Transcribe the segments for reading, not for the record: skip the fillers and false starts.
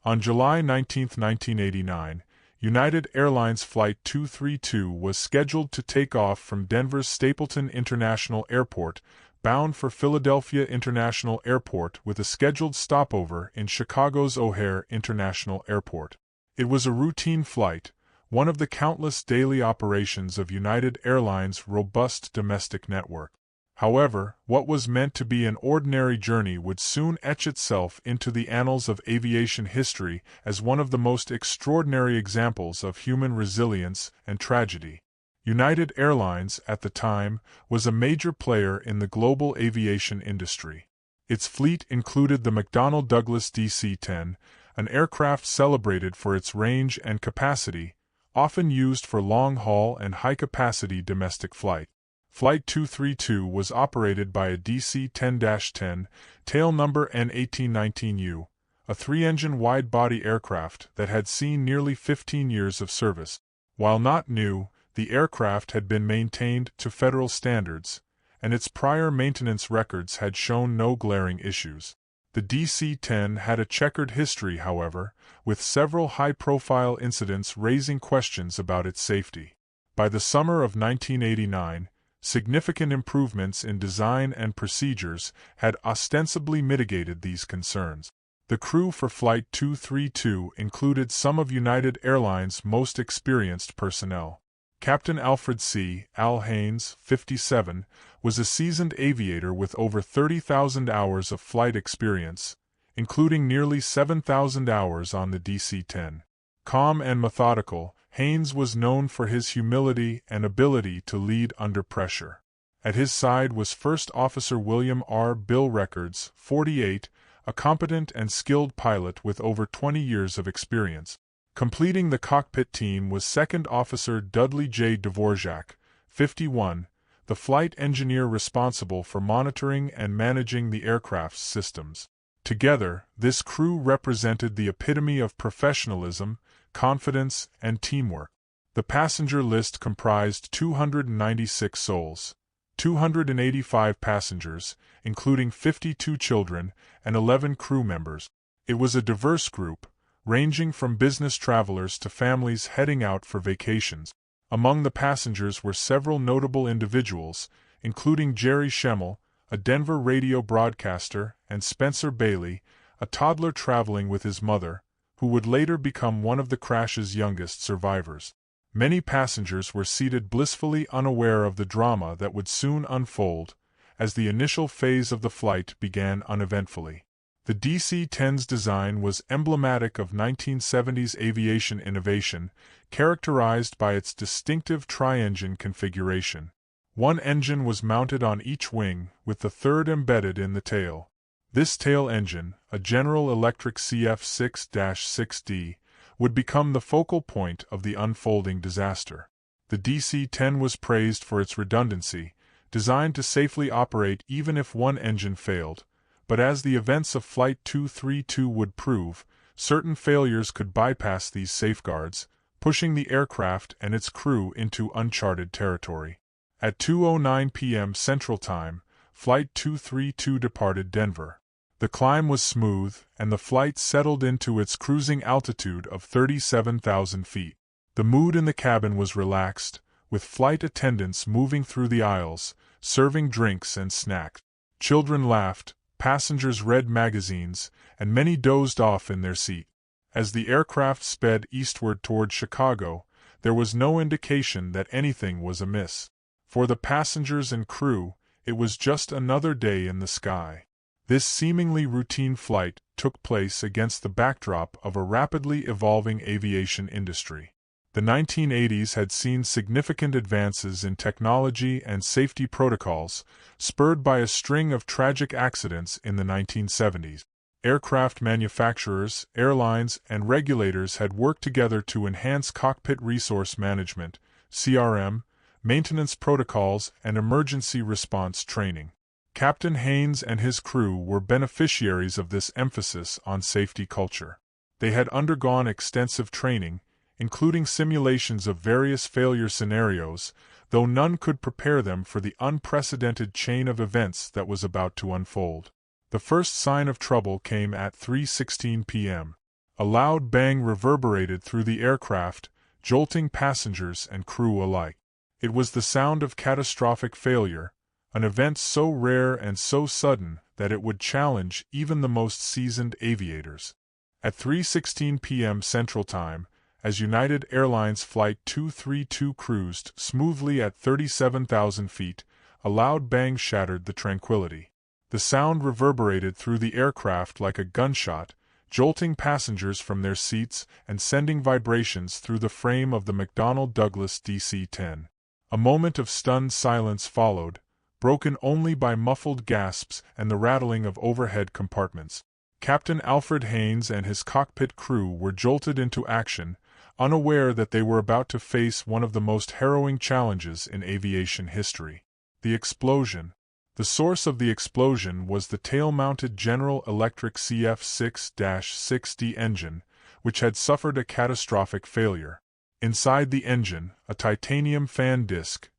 On July 19, 1989, United Airlines Flight 232 was scheduled to take off from Denver's Stapleton International Airport, bound for Philadelphia International Airport with a scheduled stopover in Chicago's O'Hare International Airport. It was a routine flight, one of the countless daily operations of United Airlines' robust domestic network. However, what was meant to be an ordinary journey would soon etch itself into the annals of aviation history as one of the most extraordinary examples of human resilience and tragedy. United Airlines, at the time, was a major player in the global aviation industry. Its fleet included the McDonnell Douglas DC-10, an aircraft celebrated for its range and capacity, often used for long-haul and high-capacity domestic flight. Flight 232 was operated by a DC-10-10, tail number N1819U, a three-engine wide-body aircraft that had seen nearly 15 years of service. While not new, the aircraft had been maintained to federal standards, and its prior maintenance records had shown no glaring issues. The DC-10 had a checkered history, however, with several high-profile incidents raising questions about its safety. By the summer of 1989, significant improvements in design and procedures had ostensibly mitigated these concerns. The crew for Flight 232 included some of United Airlines' most experienced personnel. Captain Alfred C. Al Haynes, 57, was a seasoned aviator with over 30,000 hours of flight experience, including nearly 7,000 hours on the DC-10. Calm and methodical, Haynes was known for his humility and ability to lead under pressure. At his side was First Officer William R. Bill Records, 48, a competent and skilled pilot with over 20 years of experience. Completing the cockpit team was Second Officer Dudley J. Dvorak, 51, the flight engineer responsible for monitoring and managing the aircraft's systems. Together, this crew represented the epitome of professionalism, confidence, and teamwork. The passenger list comprised 296 souls, 285 passengers, including 52 children, and 11 crew members. It was a diverse group, ranging from business travelers to families heading out for vacations. Among the passengers were several notable individuals, including Jerry Schemmel, a Denver radio broadcaster, and Spencer Bailey, a toddler traveling with his mother, who would later become one of the crash's youngest survivors. Many passengers were seated blissfully unaware of the drama that would soon unfold, as the initial phase of the flight began uneventfully. The DC-10's design was emblematic of 1970s aviation innovation, characterized by its distinctive tri-engine configuration. One engine was mounted on each wing, with the third embedded in the tail. This tail engine, a General Electric CF6-6D, would become the focal point of the unfolding disaster. The DC-10 was praised for its redundancy, designed to safely operate even if one engine failed, but as the events of Flight 232 would prove, certain failures could bypass these safeguards, pushing the aircraft and its crew into uncharted territory. At 2:09 p.m. Central Time, Flight 232 departed Denver. The climb was smooth, and the flight settled into its cruising altitude of 37,000 feet. The mood in the cabin was relaxed, with flight attendants moving through the aisles, serving drinks and snacks. Children laughed, passengers read magazines, and many dozed off in their seat. As the aircraft sped eastward toward Chicago, there was no indication that anything was amiss. For the passengers and crew, it was just another day in the sky. This seemingly routine flight took place against the backdrop of a rapidly evolving aviation industry. The 1980s had seen significant advances in technology and safety protocols, spurred by a string of tragic accidents in the 1970s. Aircraft manufacturers, airlines, and regulators had worked together to enhance cockpit resource management, CRM, maintenance protocols, and emergency response training. Captain Haynes and his crew were beneficiaries of this emphasis on safety culture. They had undergone extensive training, including simulations of various failure scenarios, though none could prepare them for the unprecedented chain of events that was about to unfold. The first sign of trouble came at 3:16 p.m. A loud bang reverberated through the aircraft, jolting passengers and crew alike. It was the sound of catastrophic failure, an event so rare and so sudden that it would challenge even the most seasoned aviators. At 3:16 p.m. Central Time, as United Airlines Flight 232 cruised smoothly at 37,000 feet, a loud bang shattered the tranquility. The sound reverberated through the aircraft like a gunshot, jolting passengers from their seats and sending vibrations through the frame of the McDonnell Douglas DC-10. A moment of stunned silence followed, broken only by muffled gasps and the rattling of overhead compartments. Captain Alfred Haynes and his cockpit crew were jolted into action, unaware that they were about to face one of the most harrowing challenges in aviation history. The explosion. The source of the explosion was the tail-mounted General Electric CF6-60 engine, which had suffered a catastrophic failure. Inside the engine, a titanium fan disc,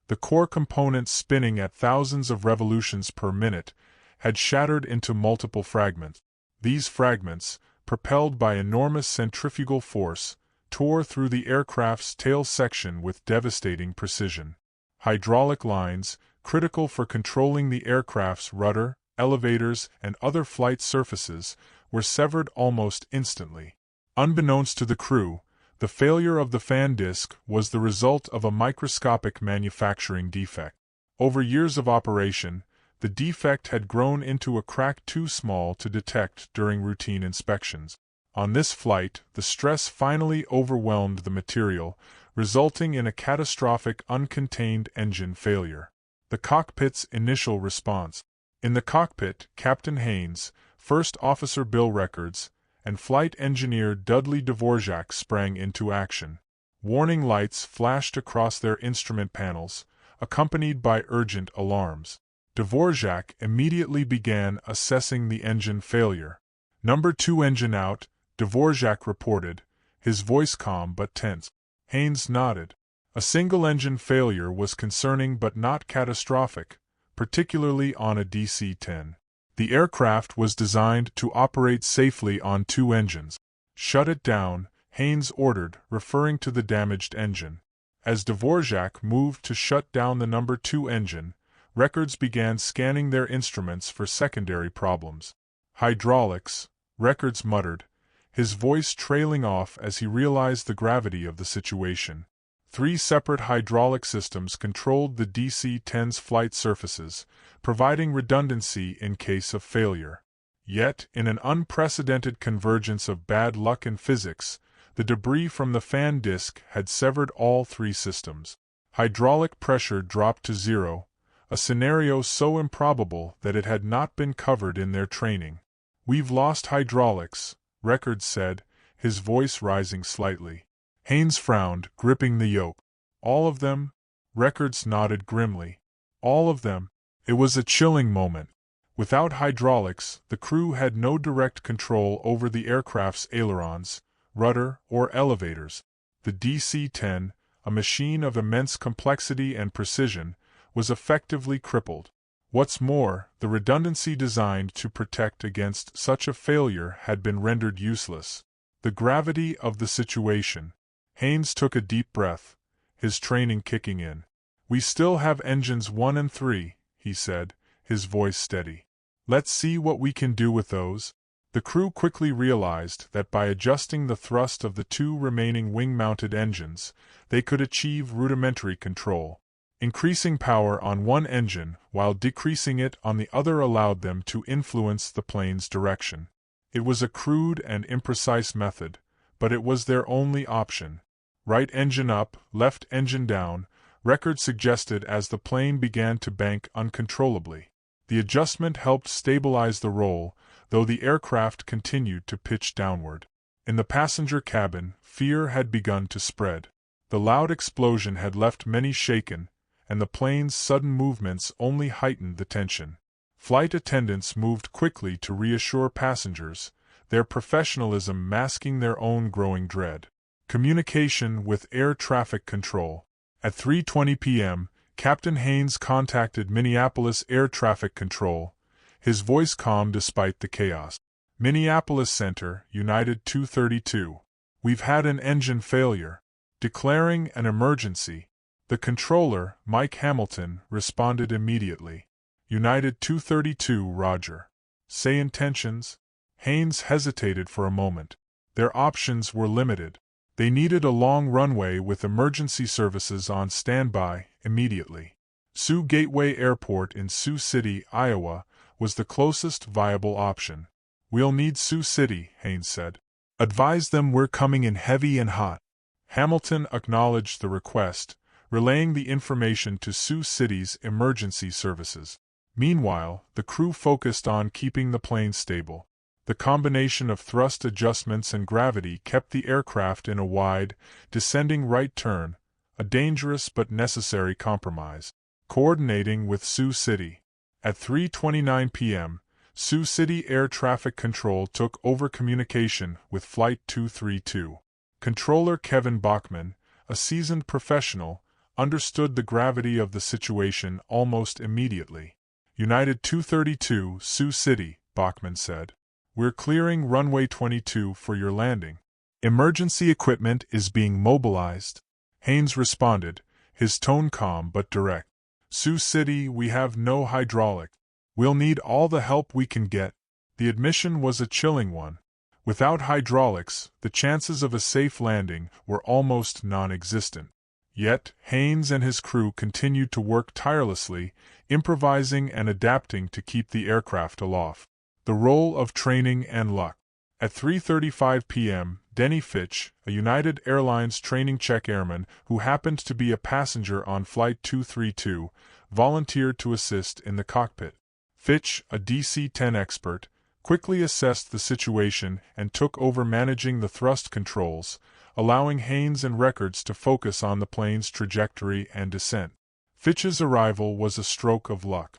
the core component spinning at thousands of revolutions per minute, had shattered into multiple fragments. These fragments, propelled by enormous centrifugal force, tore through the aircraft's tail section with devastating precision. Hydraulic lines, critical for controlling the aircraft's rudder, elevators, and other flight surfaces, were severed almost instantly. Unbeknownst to the crew, the failure of the fan disc was the result of a microscopic manufacturing defect. Over years of operation, the defect had grown into a crack too small to detect during routine inspections. On this flight, the stress finally overwhelmed the material, resulting in a catastrophic uncontained engine failure. The cockpit's initial response. In the cockpit, Captain Haynes, First Officer Bill Records, and Flight Engineer Dudley Dvorak sprang into action. Warning lights flashed across their instrument panels, accompanied by urgent alarms. Dvorak immediately began assessing the engine failure. "Number 2 engine out," Dvorak reported, his voice calm but tense. Haynes nodded. A single engine failure was concerning but not catastrophic, particularly on a DC-10. The aircraft was designed to operate safely on 2 engines. "Shut it down," Haynes ordered, referring to the damaged engine. As Dvorak moved to shut down the number 2 engine, Records began scanning their instruments for secondary problems. "Hydraulics," Records muttered, his voice trailing off as he realized the gravity of the situation. 3 separate hydraulic systems controlled the DC-10's flight surfaces, providing redundancy in case of failure. Yet, in an unprecedented convergence of bad luck in physics, the debris from the fan disc had severed all 3 systems. Hydraulic pressure dropped to 0, a scenario so improbable that it had not been covered in their training. "We've lost hydraulics," Records said, his voice rising slightly. Haynes frowned, gripping the yoke. "All of them?" Records nodded grimly. "All of them." It was a chilling moment. Without hydraulics, the crew had no direct control over the aircraft's ailerons, rudder, or elevators. The DC-10, a machine of immense complexity and precision, was effectively crippled. What's more, the redundancy designed to protect against such a failure had been rendered useless. The gravity of the situation. Haynes took a deep breath, his training kicking in. "We still have engines 1 and 3, he said, his voice steady. "Let's see what we can do with those." The crew quickly realized that by adjusting the thrust of the 2 remaining wing-mounted engines, they could achieve rudimentary control. Increasing power on one engine while decreasing it on the other allowed them to influence the plane's direction. It was a crude and imprecise method, but it was their only option. "Right engine up, left engine down," Records suggested as the plane began to bank uncontrollably. The adjustment helped stabilize the roll, though the aircraft continued to pitch downward. In the passenger cabin, fear had begun to spread. The loud explosion had left many shaken, and the plane's sudden movements only heightened the tension. Flight attendants moved quickly to reassure passengers, their professionalism masking their own growing dread. Communication with air traffic control. At 3:20 p.m., Captain Haynes contacted Minneapolis Air Traffic Control, his voice calm despite the chaos. Minneapolis Center, United 232. We've had an engine failure. Declaring an emergency. The controller, Mike Hamilton, responded immediately. United 232, Roger. Say intentions? Haynes hesitated for a moment. Their options were limited. They needed a long runway with emergency services on standby immediately. Sioux Gateway Airport in Sioux City, Iowa, was the closest viable option. We'll need Sioux City, Haynes said. Advise them we're coming in heavy and hot. Hamilton acknowledged the request, relaying the information to Sioux City's emergency services. Meanwhile, the crew focused on keeping the plane stable. The combination of thrust adjustments and gravity kept the aircraft in a wide, descending right turn, a dangerous but necessary compromise. Coordinating with Sioux City. At 3:29 p.m., Sioux City Air Traffic Control took over communication with Flight 232. Controller Kevin Bachman, a seasoned professional, understood the gravity of the situation almost immediately. United 232, Sioux City, Bachman said. We're clearing runway 22 for your landing. Emergency equipment is being mobilized. Haynes responded, his tone calm but direct. Sioux City, we have no hydraulic. We'll need all the help we can get. The admission was a chilling one. Without hydraulics, the chances of a safe landing were almost non-existent. Yet, Haynes and his crew continued to work tirelessly, improvising and adapting to keep the aircraft aloft. The role of training and luck. At 3:35 p.m., Denny Fitch, a United Airlines training check airman who happened to be a passenger on Flight 232, volunteered to assist in the cockpit. Fitch, a DC-10 expert, quickly assessed the situation and took over managing the thrust controls, allowing Haynes and Records to focus on the plane's trajectory and descent. Fitch's arrival was a stroke of luck.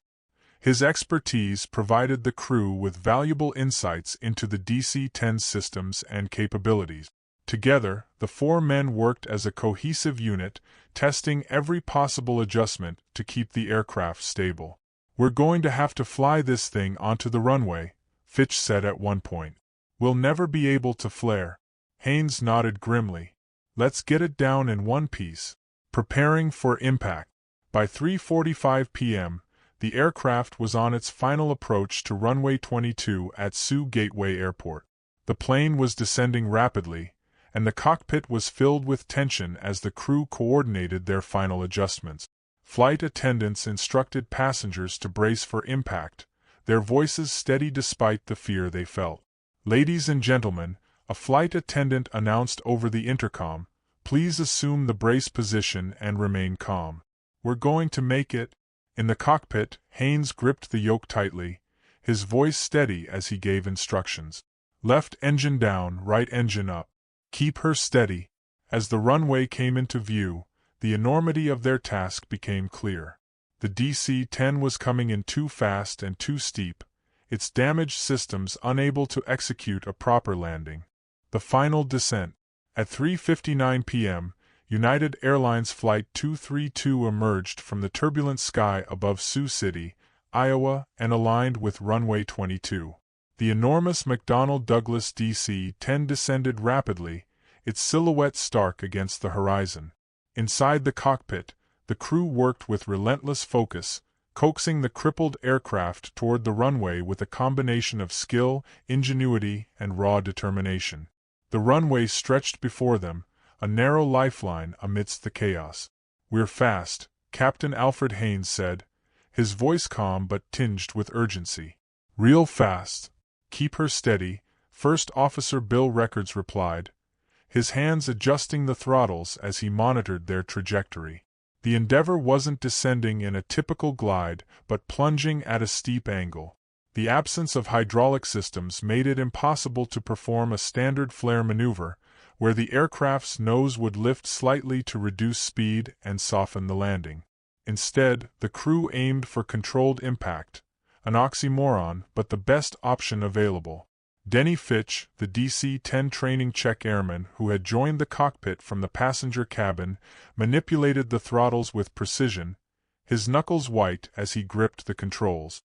His expertise provided the crew with valuable insights into the DC-10 systems and capabilities. Together, the four men worked as a cohesive unit, testing every possible adjustment to keep the aircraft stable. We're going to have to fly this thing onto the runway, Fitch said at one point. We'll never be able to flare. Haynes nodded grimly. Let's get it down in one piece. Preparing for impact. By 3:45 p.m., the aircraft was on its final approach to runway 22 at Sioux Gateway Airport. The plane was descending rapidly, and the cockpit was filled with tension as the crew coordinated their final adjustments. Flight attendants instructed passengers to brace for impact, their voices steady despite the fear they felt. Ladies and gentlemen, a flight attendant announced over the intercom, please assume the brace position and remain calm. We're going to make it. In the cockpit, Haynes gripped the yoke tightly, his voice steady as he gave instructions. Left engine down, right engine up. Keep her steady. As the runway came into view, the enormity of their task became clear. The DC-10 was coming in too fast and too steep, its damaged systems unable to execute a proper landing. The final descent. At 3:59 p.m., United Airlines Flight 232 emerged from the turbulent sky above Sioux City, Iowa, and aligned with runway 22. The enormous McDonnell Douglas DC-10 descended rapidly, its silhouette stark against the horizon. Inside the cockpit, the crew worked with relentless focus, coaxing the crippled aircraft toward the runway with a combination of skill, ingenuity, and raw determination. The runway stretched before them, a narrow lifeline amidst the chaos. We're fast, Captain Alfred Haynes said, his voice calm but tinged with urgency. Real fast. Keep her steady, First Officer Bill Records replied, his hands adjusting the throttles as he monitored their trajectory. The Endeavour wasn't descending in a typical glide, but plunging at a steep angle. The absence of hydraulic systems made it impossible to perform a standard flare maneuver, where the aircraft's nose would lift slightly to reduce speed and soften the landing. Instead, the crew aimed for controlled impact, an oxymoron but the best option available. Denny Fitch, the DC-10 training check airman who had joined the cockpit from the passenger cabin, manipulated the throttles with precision, his knuckles white as he gripped the controls.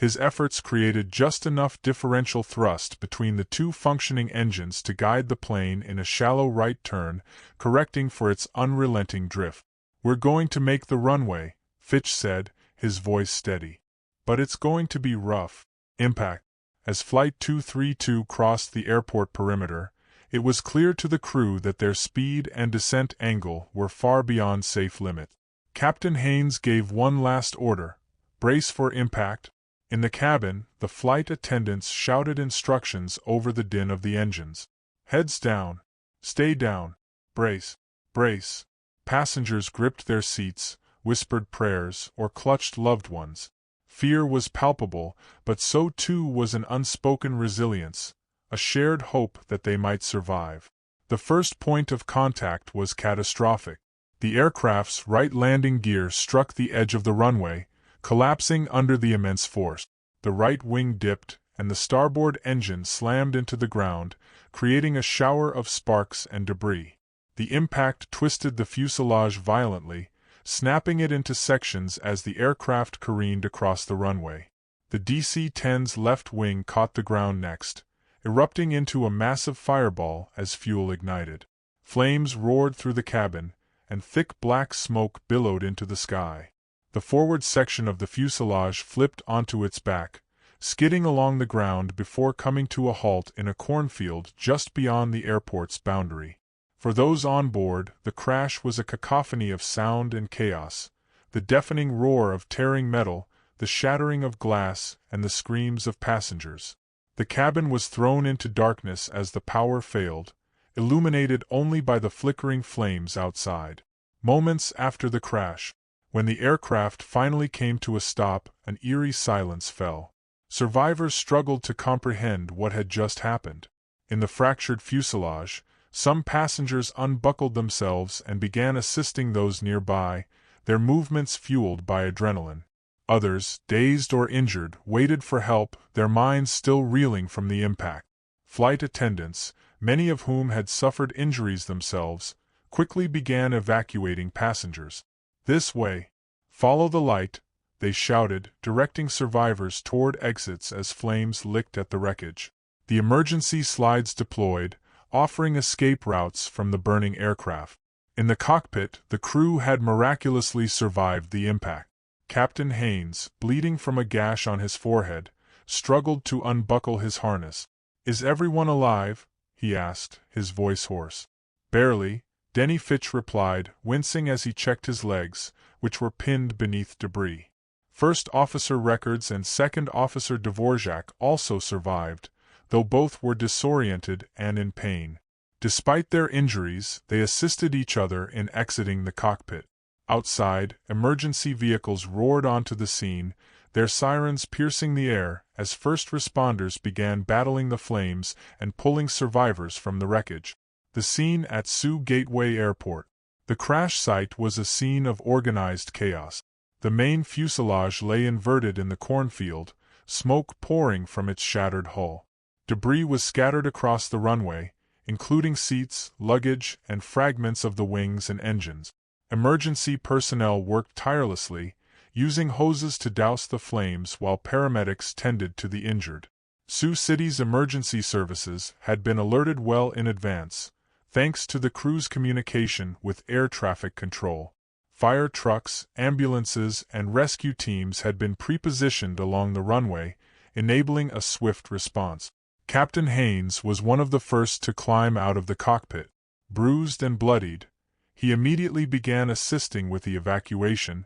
His efforts created just enough differential thrust between the two functioning engines to guide the plane in a shallow right turn, correcting for its unrelenting drift. "We're going to make the runway," Fitch said, his voice steady. "But it's going to be rough." Impact. As Flight 232 crossed the airport perimeter, it was clear to the crew that their speed and descent angle were far beyond safe limit. Captain Haynes gave one last order: "Brace for impact." In the cabin, the flight attendants shouted instructions over the din of the engines. "Heads down. Stay down. Brace. Brace." Passengers gripped their seats, whispered prayers, or clutched loved ones. Fear was palpable, but so too was an unspoken resilience, a shared hope that they might survive. The first point of contact was catastrophic. The aircraft's right landing gear struck the edge of the runway, collapsing under the immense force. The right wing dipped, and the starboard engine slammed into the ground, creating a shower of sparks and debris. The impact twisted the fuselage violently, snapping it into sections as the aircraft careened across the runway. The DC-10's left wing caught the ground next, erupting into a massive fireball as fuel ignited. Flames roared through the cabin, and thick black smoke billowed into the sky. The forward section of the fuselage flipped onto its back, skidding along the ground before coming to a halt in a cornfield just beyond the airport's boundary. For those on board, the crash was a cacophony of sound and chaos: the deafening roar of tearing metal, the shattering of glass, and the screams of passengers. The cabin was thrown into darkness as the power failed, illuminated only by the flickering flames outside. Moments after the crash, when the aircraft finally came to a stop, an eerie silence fell. Survivors struggled to comprehend what had just happened. In the fractured fuselage, some passengers unbuckled themselves and began assisting those nearby, their movements fueled by adrenaline. Others, dazed or injured, waited for help, their minds still reeling from the impact. Flight attendants, many of whom had suffered injuries themselves, quickly began evacuating passengers. "This way. Follow the light," they shouted, directing survivors toward exits as flames licked at the wreckage. The emergency slides deployed, offering escape routes from the burning aircraft. In the cockpit, the crew had miraculously survived the impact. Captain Haynes, bleeding from a gash on his forehead, struggled to unbuckle his harness. "Is everyone alive?" he asked, his voice hoarse. "Barely," Denny Fitch replied, wincing as he checked his legs, which were pinned beneath debris. First Officer Records and Second Officer Dvorak also survived, though both were disoriented and in pain. Despite their injuries, they assisted each other in exiting the cockpit. Outside, emergency vehicles roared onto the scene, their sirens piercing the air as first responders began battling the flames and pulling survivors from the wreckage. The scene at Sioux Gateway Airport. The crash site was a scene of organized chaos. The main fuselage lay inverted in the cornfield, smoke pouring from its shattered hull. Debris was scattered across the runway, including seats, luggage, and fragments of the wings and engines. Emergency personnel worked tirelessly, using hoses to douse the flames while paramedics tended to the injured. Sioux City's emergency services had been alerted well in advance, thanks to the crew's communication with air traffic control. Fire trucks, ambulances, and rescue teams had been pre-positioned along the runway, enabling a swift response. Captain Haynes was one of the first to climb out of the cockpit. Bruised and bloodied, he immediately began assisting with the evacuation,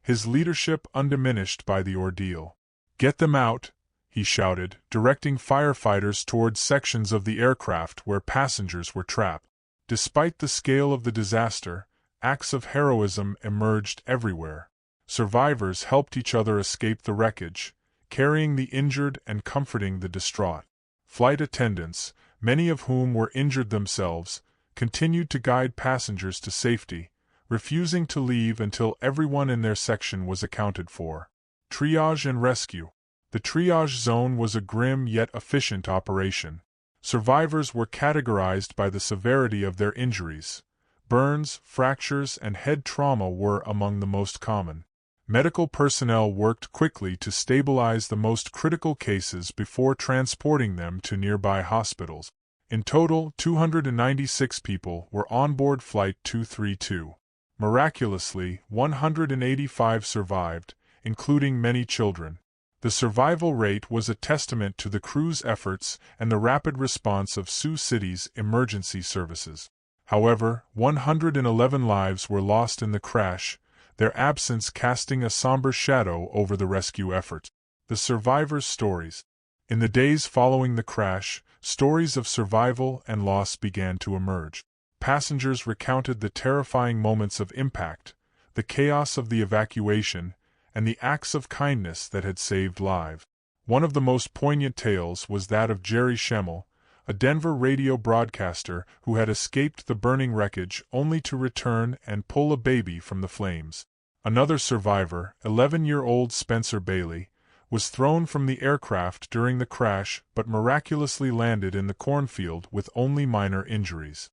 his leadership undiminished by the ordeal. "Get them out," he shouted, directing firefighters toward sections of the aircraft where passengers were trapped. Despite the scale of the disaster, acts of heroism emerged everywhere. Survivors helped each other escape the wreckage, carrying the injured and comforting the distraught. Flight attendants, many of whom were injured themselves, continued to guide passengers to safety, refusing to leave until everyone in their section was accounted for. Triage and rescue. The triage zone was a grim yet efficient operation. Survivors were categorized by the severity of their injuries. Burns, fractures, and head trauma were among the most common. Medical personnel worked quickly to stabilize the most critical cases before transporting them to nearby hospitals. In total, 296 people were on board Flight 232. Miraculously, 185 survived, including many children. The survival rate was a testament to the crew's efforts and the rapid response of Sioux City's emergency services. However, 111 lives were lost in the crash, their absence casting a somber shadow over the rescue efforts. The survivors' stories. In the days following the crash, stories of survival and loss began to emerge. Passengers recounted the terrifying moments of impact, the chaos of the evacuation, and the acts of kindness that had saved lives. One of the most poignant tales was that of Jerry Schemmel, a Denver radio broadcaster who had escaped the burning wreckage only to return and pull a baby from the flames. Another survivor, 11-year-old Spencer Bailey, was thrown from the aircraft during the crash but miraculously landed in the cornfield with only minor injuries.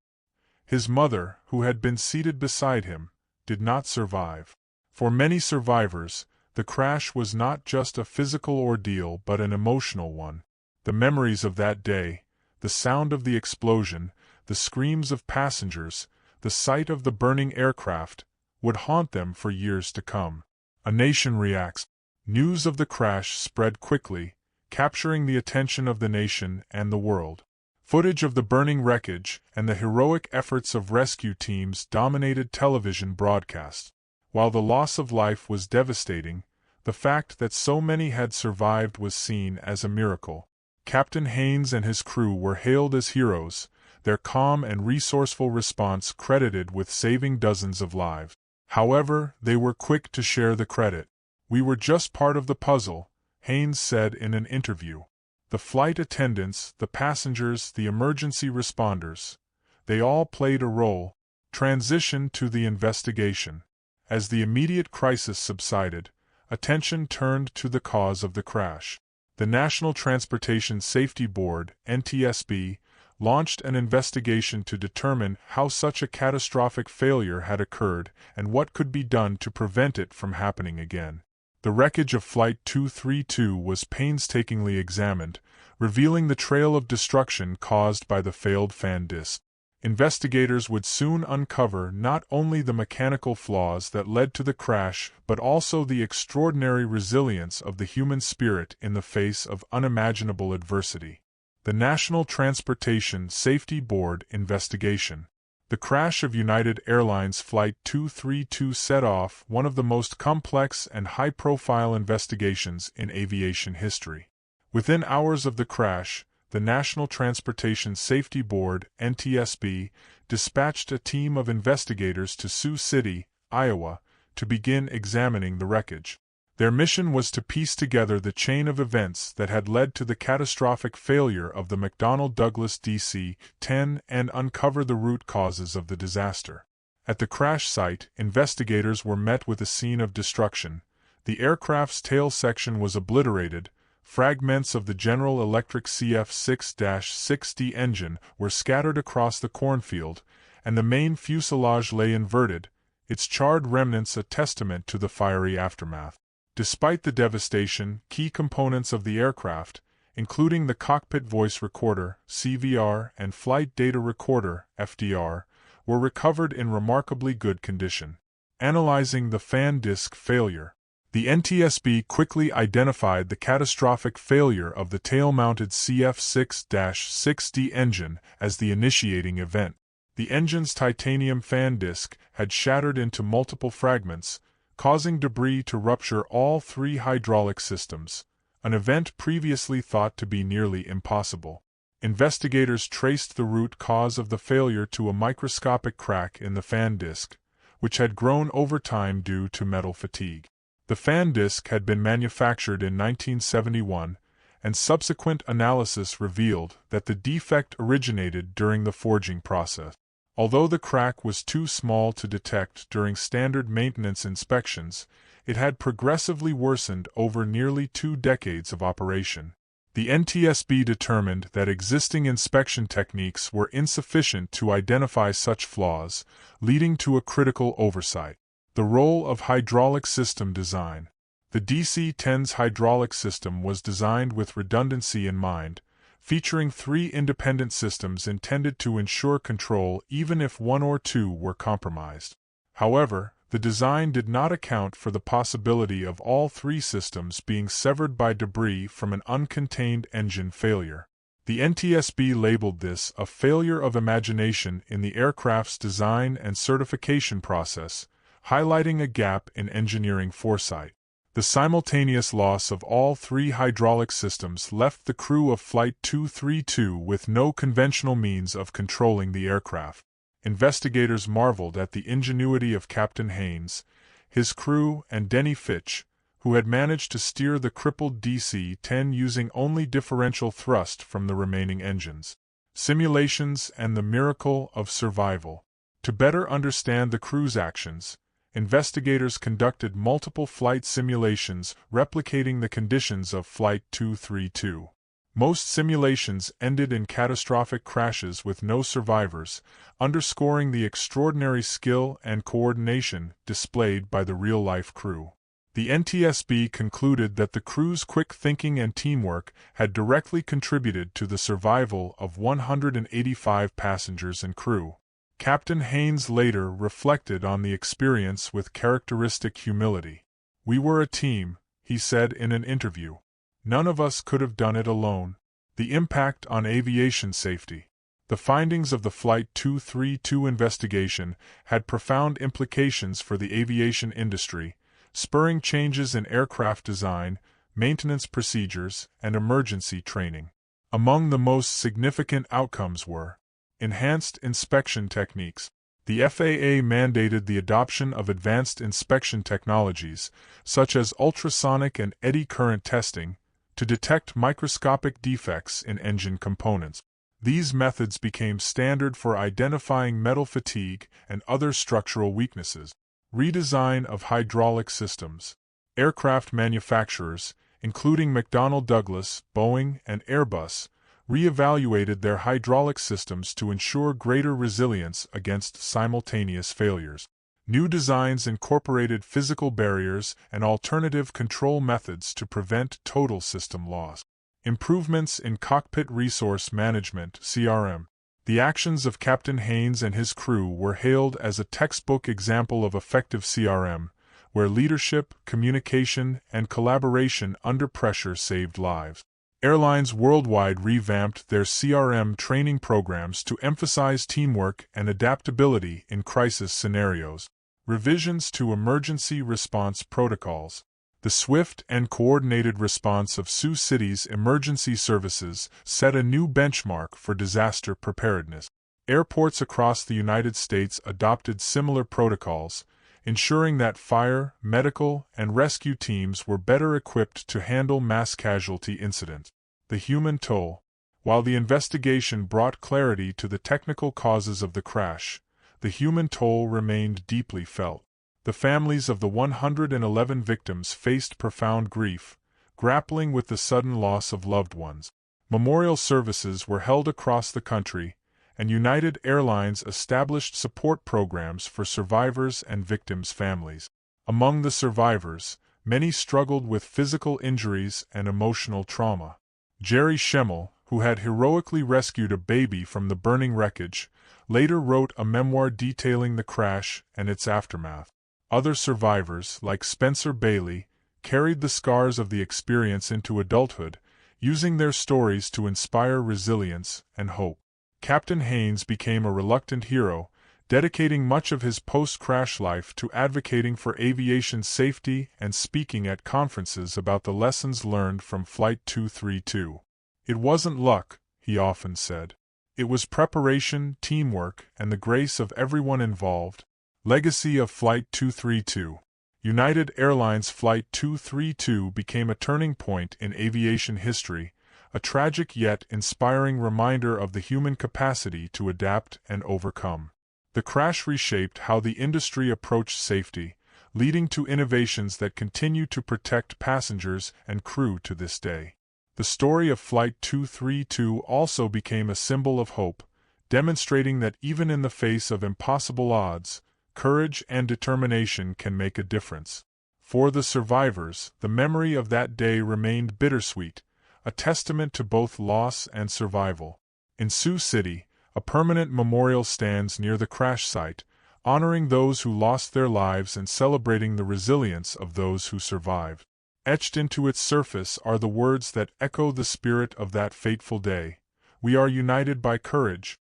His mother, who had been seated beside him, did not survive. For many survivors, the crash was not just a physical ordeal but an emotional one. The memories of that day, the sound of the explosion, the screams of passengers, the sight of the burning aircraft, would haunt them for years to come. A nation reacts. News of the crash spread quickly, capturing the attention of the nation and the world. Footage of the burning wreckage and the heroic efforts of rescue teams dominated television broadcasts. While the loss of life was devastating, the fact that so many had survived was seen as a miracle. Captain Haynes and his crew were hailed as heroes, their calm and resourceful response credited with saving dozens of lives. However, they were quick to share the credit. "We were just part of the puzzle," Haynes said in an interview. The flight attendants, the passengers, the emergency responders, they all played a role. Transition to the investigation. As the immediate crisis subsided, attention turned to the cause of the crash. The National Transportation Safety Board, NTSB, launched an investigation to determine how such a catastrophic failure had occurred and what could be done to prevent it from happening again. The wreckage of Flight 232 was painstakingly examined, revealing the trail of destruction caused by the failed fan disc. Investigators would soon uncover not only the mechanical flaws that led to the crash but also the extraordinary resilience of the human spirit in the face of unimaginable adversity. The National Transportation Safety Board investigation. The crash of United Airlines Flight 232 set off one of the most complex and high-profile investigations in aviation history. Within hours of the crash, the National Transportation Safety Board, NTSB, dispatched a team of investigators to Sioux City, Iowa, to begin examining the wreckage. Their mission was to piece together the chain of events that had led to the catastrophic failure of the McDonnell Douglas DC-10 and uncover the root causes of the disaster. At the crash site, investigators were met with a scene of destruction. The aircraft's tail section was obliterated, fragments of the General Electric CF6-6D engine were scattered across the cornfield, and the main fuselage lay inverted, its charred remnants a testament to the fiery aftermath. Despite the devastation, key components of the aircraft, including the cockpit voice recorder, CVR, and flight data recorder, FDR, were recovered in remarkably good condition. Analyzing the fan disc failure. The NTSB quickly identified the catastrophic failure of the tail-mounted CF6-6D engine as the initiating event. The engine's titanium fan disc had shattered into multiple fragments, causing debris to rupture all three hydraulic systems, an event previously thought to be nearly impossible. Investigators traced the root cause of the failure to a microscopic crack in the fan disc, which had grown over time due to metal fatigue. The fan disc had been manufactured in 1971, and subsequent analysis revealed that the defect originated during the forging process. Although the crack was too small to detect during standard maintenance inspections, it had progressively worsened over nearly 2 decades of operation. The NTSB determined that existing inspection techniques were insufficient to identify such flaws, leading to a critical oversight. The role of hydraulic system design. The DC-10's hydraulic system was designed with redundancy in mind, featuring 3 independent systems intended to ensure control even if one or two were compromised. However, the design did not account for the possibility of all 3 systems being severed by debris from an uncontained engine failure. The NTSB labeled this a failure of imagination in the aircraft's design and certification process, highlighting a gap in engineering foresight. The simultaneous loss of all 3 hydraulic systems left the crew of Flight 232 with no conventional means of controlling the aircraft. Investigators marveled at the ingenuity of Captain Haynes, his crew, and Denny Fitch, who had managed to steer the crippled DC-10 using only differential thrust from the remaining engines. Simulations and the miracle of survival. To better understand the crew's actions, investigators conducted multiple flight simulations replicating the conditions of Flight 232. Most simulations ended in catastrophic crashes with no survivors, underscoring the extraordinary skill and coordination displayed by the real-life crew. The NTSB concluded that the crew's quick thinking and teamwork had directly contributed to the survival of 185 passengers and crew. Captain Haynes later reflected on the experience with characteristic humility. "We were a team," he said in an interview. "None of us could have done it alone." The impact on aviation safety. The findings of the Flight 232 investigation had profound implications for the aviation industry, spurring changes in aircraft design, maintenance procedures, and emergency training. Among the most significant outcomes were enhanced inspection techniques. The FAA mandated the adoption of advanced inspection technologies, such as ultrasonic and eddy current testing, to detect microscopic defects in engine components. These methods became standard for identifying metal fatigue and other structural weaknesses. Redesign of hydraulic systems. Aircraft manufacturers, including McDonnell Douglas, Boeing, and Airbus, re-evaluated their hydraulic systems to ensure greater resilience against simultaneous failures. New designs incorporated physical barriers and alternative control methods to prevent total system loss. Improvements in cockpit resource management (CRM). The actions of Captain Haynes and his crew were hailed as a textbook example of effective CRM, where leadership, communication, and collaboration under pressure saved lives. Airlines worldwide revamped their CRM training programs to emphasize teamwork and adaptability in crisis scenarios. Revisions to emergency response protocols. The swift and coordinated response of Sioux City's emergency services set a new benchmark for disaster preparedness. Airports across the United States adopted similar protocols, ensuring that fire, medical, and rescue teams were better equipped to handle mass casualty incidents. The human toll. While the investigation brought clarity to the technical causes of the crash, the human toll remained deeply felt. The families of the 111 victims faced profound grief, grappling with the sudden loss of loved ones. Memorial services were held across the country, and United Airlines established support programs for survivors and victims' families. Among the survivors, many struggled with physical injuries and emotional trauma. Jerry Schemmel, who had heroically rescued a baby from the burning wreckage, later wrote a memoir detailing the crash and its aftermath. Other survivors, like Spencer Bailey, carried the scars of the experience into adulthood, using their stories to inspire resilience and hope. Captain Haynes became a reluctant hero, dedicating much of his post-crash life to advocating for aviation safety and speaking at conferences about the lessons learned from Flight 232. "It wasn't luck," he often said. "It was preparation, teamwork, and the grace of everyone involved." Legacy of Flight 232. United Airlines Flight 232 became a turning point in aviation history, a tragic yet inspiring reminder of the human capacity to adapt and overcome. The crash reshaped how the industry approached safety, leading to innovations that continue to protect passengers and crew to this day. The story of Flight 232 also became a symbol of hope, demonstrating that even in the face of impossible odds, courage and determination can make a difference. For the survivors, the memory of that day remained bittersweet, a testament to both loss and survival. In Sioux City, a permanent memorial stands near the crash site, honoring those who lost their lives and celebrating the resilience of those who survived. Etched into its surface are the words that echo the spirit of that fateful day: "We are united by courage,